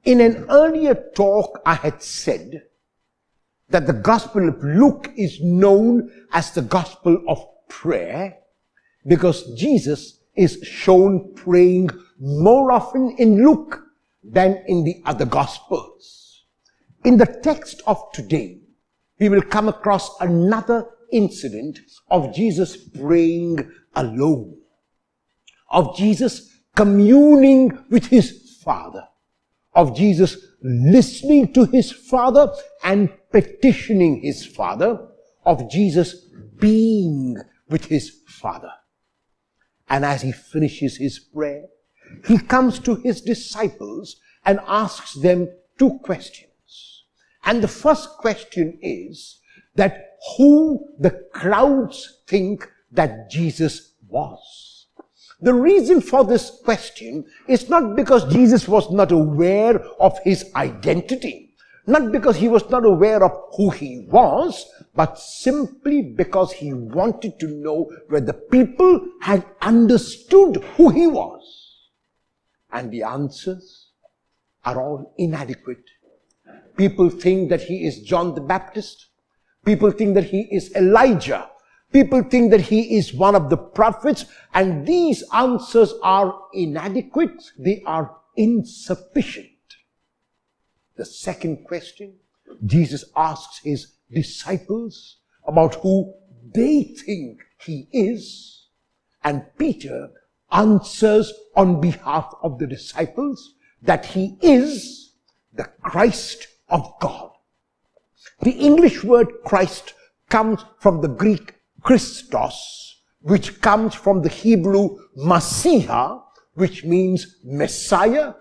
In an earlier talk, I had said that the Gospel of Luke is known as the Gospel of Prayer because Jesus is shown praying more often in Luke than in the other Gospels. In the text of today, we will come across another incident of Jesus praying alone, of Jesus communing with his Father, of Jesus listening to his Father and petitioning his Father, of Jesus being with his Father. And as he finishes his prayer, he comes to his disciples and asks them two questions. And the first question is that who the crowds think that Jesus was. The reason for this question is not because Jesus was not aware of his identity, not because he was not aware of who he was, but simply because he wanted to know whether people had understood who he was. And the answers are all inadequate. People think that he is John the Baptist. People think that he is Elijah. People think that he is one of the prophets, and these answers are inadequate. They are insufficient. The second question, Jesus asks his disciples about who they think he is, and Peter answers on behalf of the disciples that he is the Christ of God. The English word Christ comes from the Greek Christos, which comes from the Hebrew Messiah, which means Messiah,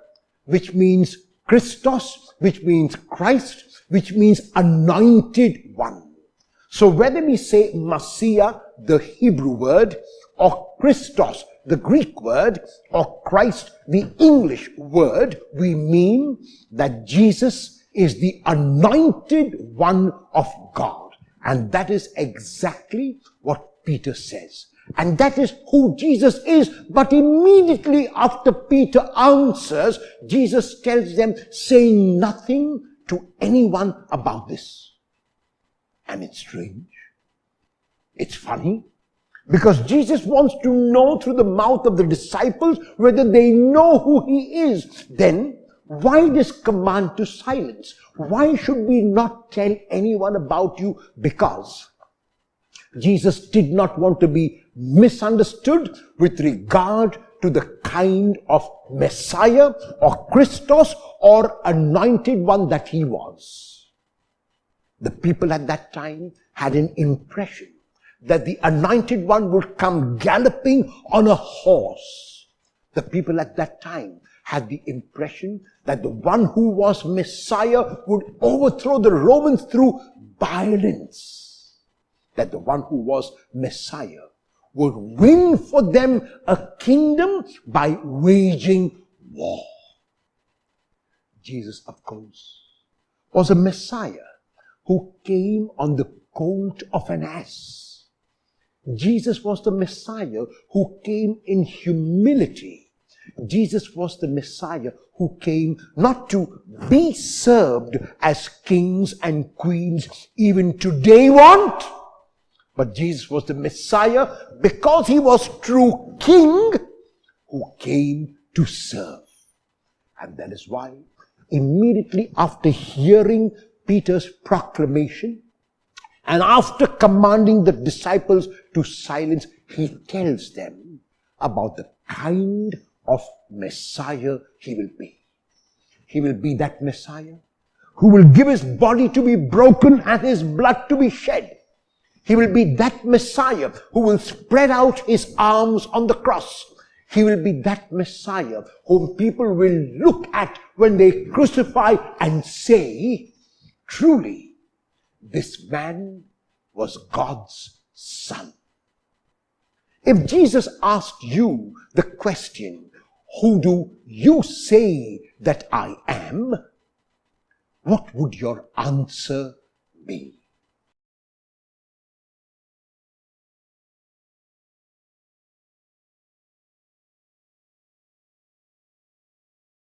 which means Christos, which means Christ, which means anointed one. So whether we say Messiah, the Hebrew word, or Christos, the Greek word, or Christ, the English word, we mean that Jesus is the anointed one of God. And that is exactly what Peter says. And that is who Jesus is. But immediately after Peter answers, Jesus tells them, say nothing to anyone about this. And it's strange. It's funny. Because Jesus wants to know through the mouth of the disciples whether they know who he is. Then, why this command to silence? Why should we not tell anyone about you? Because Jesus did not want to be misunderstood with regard to the kind of Messiah or Christos or anointed one that he was. The people at that time had an impression that the anointed one would come galloping on a horse. The people at that time had the impression that the one who was Messiah would overthrow the Romans through violence. That the one who was Messiah would win for them a kingdom by waging war. Jesus, of course, was a Messiah who came on the colt of an ass. Jesus was the Messiah who came in humility. Jesus was the Messiah who came not to be served as kings and queens even today want, but Jesus was the Messiah because he was true king who came to serve. And that is why immediately after hearing Peter's proclamation and after commanding the disciples to silence, he tells them about the kind of Messiah he will be. He will be that Messiah who will give his body to be broken and his blood to be shed. He will be that Messiah who will spread out his arms on the cross. He will be that Messiah whom people will look at when they crucify and say, truly, this man was God's Son. If Jesus asked you the question, who do you say that I am? What would your answer be?